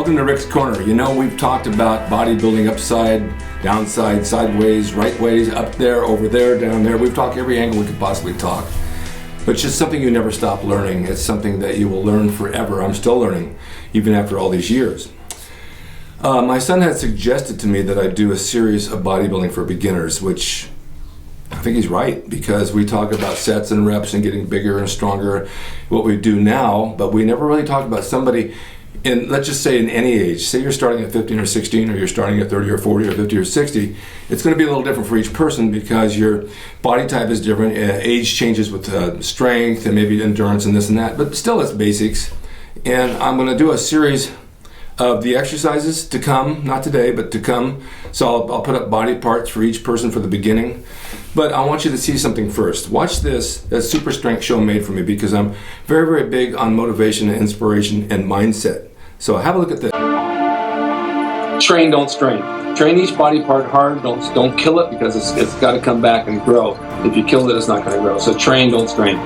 Welcome to Rick's Corner. You know, we've talked about bodybuilding upside, downside, sideways, right ways, up there, over there, down there. We've talked every angle we could possibly talk. But it's just something you never stop learning. It's something that you will learn forever. I'm still learning, even after all these years. My son had suggested to me that I do a series of bodybuilding for beginners, which I think he's right, because we talk about sets and reps and getting bigger and stronger, what we do now, but we never really talk about somebody in, let's just say in any age. Say you're starting at 15 or 16, or you're starting at 30 or 40 or 50 or 60. It's going to be a little different for each person because your body type is different. Age changes with strength and maybe endurance and this and that, but still it's basics. And I'm going to do a series of the exercises to come, not today, but to come. So I'll put up body parts for each person for the beginning. But I want you to see something first. Watch this, a super strength show made for me, because I'm very, very big on motivation and inspiration and mindset. So have a look at this. Train, don't strain. Train each body part hard. Don't kill it, because it's got to come back and grow. If you kill it, it's not going to grow. So train, don't strain.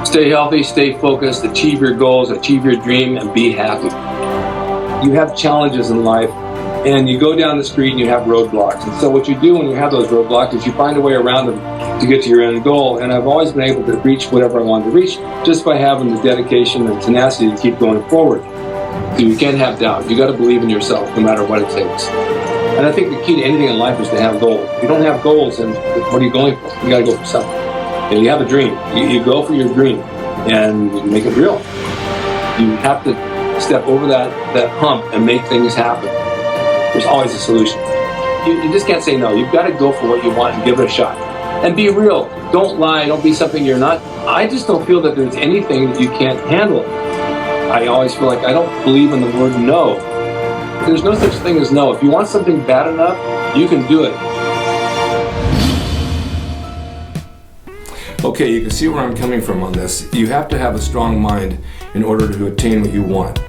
Stay healthy, stay focused, achieve your goals, achieve your dream, and be happy. You have challenges in life, and you go down the street and you have roadblocks. And so what you do when you have those roadblocks is you find a way around them to get to your end goal. And I've always been able to reach whatever I wanted to reach just by having the dedication and tenacity to keep going forward. So you can't have doubt. You got to believe in yourself no matter what it takes. And I think the key to anything in life is to have goals. If you don't have goals, then what are you going for? You got to go for something. And you have a dream. You go for your dream and you make it real. You have to step over that hump and make things happen. There's always a solution. You just can't say no. You've got to go for what you want and give it a shot. And be real. Don't lie. Don't be something you're not. I just don't feel that there's anything that you can't handle. I always feel like I don't believe in the word no. There's no such thing as no. If you want something bad enough, you can do it. Okay, you can see where I'm coming from on this. You have to have a strong mind in order to attain what you want.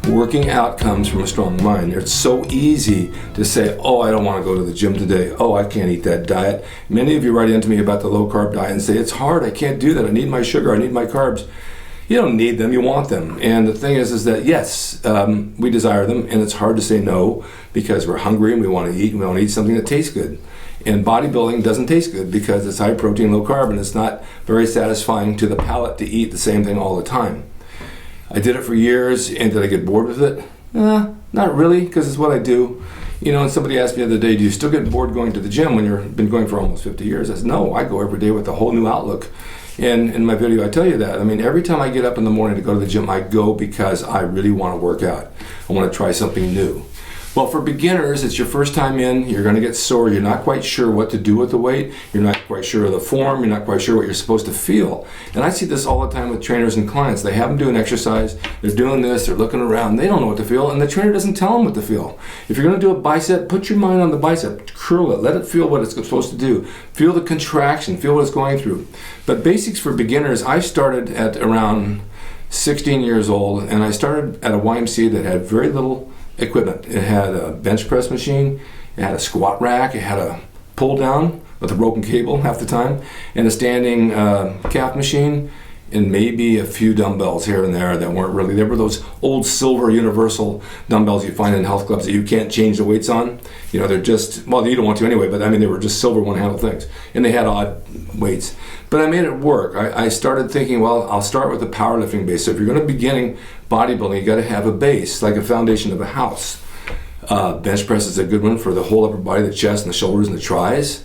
Working out comes from a strong mind. It's so easy to say, oh, I don't want to go to the gym today. Oh, I can't eat that diet. Many of you write into me about the low carb diet and say, it's hard, I can't do that. I need my sugar, I need my carbs. You don't need them, you want them. And the thing is that yes, we desire them, and it's hard to say no because we're hungry and we want to eat, and we want to eat something that tastes good. And bodybuilding doesn't taste good because it's high protein, low carb, and it's not very satisfying to the palate to eat the same thing all the time. I did it for years, and did I get bored with it? Not really, because it's what I do. You know, and somebody asked me the other day, do you still get bored going to the gym when you've been going for almost 50 years? I said, no, I go every day with a whole new outlook. And in my video, I tell you that. I mean, every time I get up in the morning to go to the gym, I go because I really want to work out. I want to try something new. Well, for beginners, it's your first time in, you're going to get sore, you're not quite sure what to do with the weight, you're not quite sure of the form, you're not quite sure what you're supposed to feel. And I see this all the time with trainers and clients. They have them do an exercise, they're doing this, they're looking around, they don't know what to feel, and the trainer doesn't tell them what to feel. If you're going to do a bicep, put your mind on the bicep, curl it, let it feel what it's supposed to do. Feel the contraction, feel what it's going through. But basics for beginners, I started at around 16 years old, and I started at a YMCA that had very little equipment. It had a bench press machine, it had a squat rack, it had a pull down with a broken cable half the time, and a standing calf machine, and maybe a few dumbbells here and there that weren't really, they were those old silver universal dumbbells you find in health clubs that you can't change the weights on. You know, they're just, well, you don't want to anyway, but I mean, they were just silver one-handle things, and they had odd weights. But I made it work. I started thinking, well, I'll start with a powerlifting base. So if you're going to be beginning bodybuilding, you got to have a base, like a foundation of a house. Bench press is a good one for the whole upper body, the chest and the shoulders and the tris.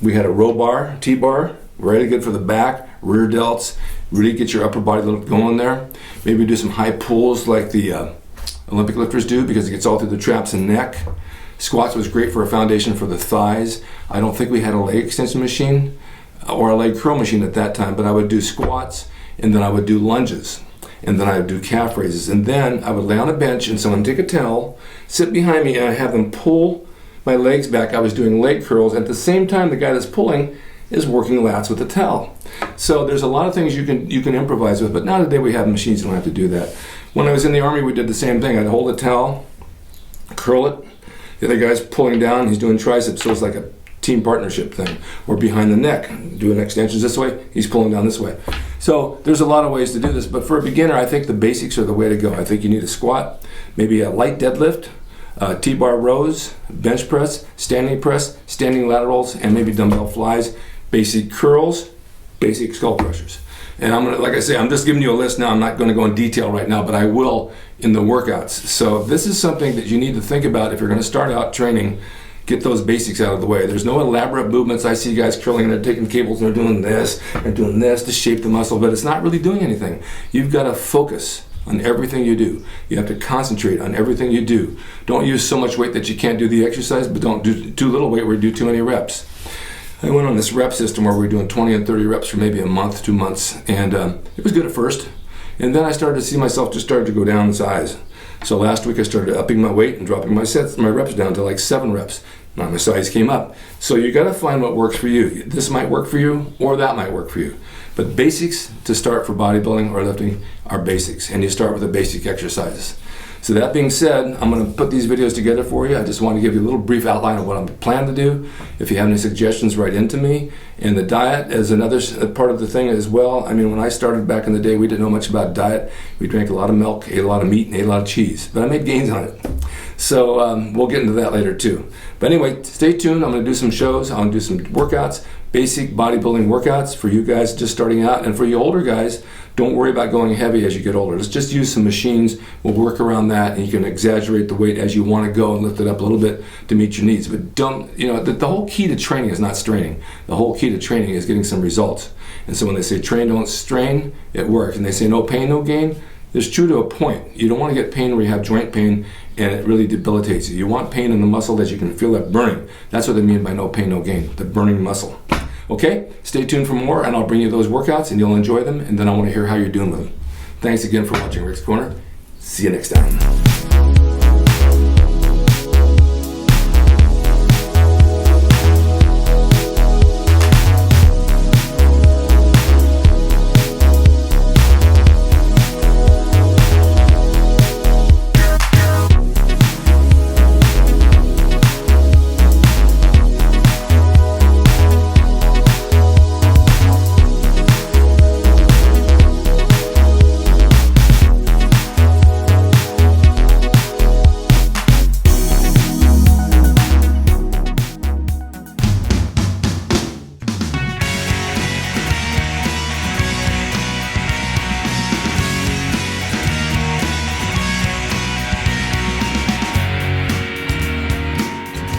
We had a row bar, T-bar, really good for the back, rear delts, really get your upper body going there. Maybe do some high pulls like the Olympic lifters do, because it gets all through the traps and neck. Squats was great for a foundation for the thighs. I don't think we had a leg extension machine or a leg curl machine at that time, but I would do squats, and then I would do lunges, and then I would do calf raises, and then I would lay on a bench and someone take a towel, sit behind me, and I have them pull my legs back. I was doing leg curls. At the same time, the guy that's pulling is working lats with the towel. So there's a lot of things you can improvise with, but now today we have machines, you don't have to do that. When I was in the Army, we did the same thing. I'd hold a towel, curl it, the other guy's pulling down, he's doing triceps, so it's like a team partnership thing. Or behind the neck, doing extensions this way, he's pulling down this way. So there's a lot of ways to do this, but for a beginner, I think the basics are the way to go. I think you need a squat, maybe a light deadlift, T-bar rows, bench press, standing laterals, and maybe dumbbell flies, basic curls, basic skull crushers. And I'm gonna, like I say, I'm just giving you a list now. I'm not gonna go in detail right now, but I will in the workouts. So this is something that you need to think about if you're gonna start out training. Get those basics out of the way. There's no elaborate movements. I see guys curling and they're taking cables and they're doing this to shape the muscle, but it's not really doing anything. You've got to focus on everything you do. You have to concentrate on everything you do. Don't use so much weight that you can't do the exercise, but don't do too little weight where you do too many reps. I went on this rep system where we were doing 20 and 30 reps for maybe a month, 2 months, and it was good at first. And then I started to see myself just started to go down in size. So last week I started upping my weight and dropping my reps down to like 7 reps. Now my size came up. So you got to find what works for you. This might work for you, or that might work for you. But basics to start for bodybuilding or lifting are basics, and you start with the basic exercises. So that being said, I'm going to put these videos together for you. I just want to give you a little brief outline of what I'm planning to do. If you have any suggestions, write into me. And the diet is another part of the thing as well. I mean, when I started back in the day, we didn't know much about diet. We drank a lot of milk, ate a lot of meat, and ate a lot of cheese. But I made gains on it. So we'll get into that later too. But anyway, stay tuned. I'm going to do some shows. I'm going to do some workouts, basic bodybuilding workouts for you guys just starting out. And for you older guys, don't worry about going heavy as you get older. Let's just use some machines. We'll work around that, and you can exaggerate the weight as you want to go and lift it up a little bit to meet your needs. But don't, the whole key to training is not straining. The whole key to training is getting some results. And so when they say train, don't strain, it works. And they say no pain, no gain. It's true to a point. You don't want to get pain where you have joint pain and it really debilitates you. You want pain in the muscle that you can feel that burning. That's what they mean by no pain, no gain, the burning muscle. Okay, stay tuned for more, and I'll bring you those workouts and you'll enjoy them, and then I want to hear how you're doing with them. Thanks again for watching Rick's Corner. See you next time.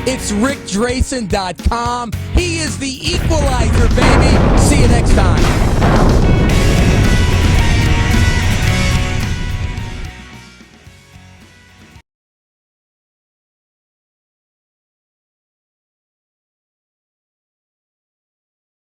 It's rickdrason.com. He is the equalizer, baby. See you next time.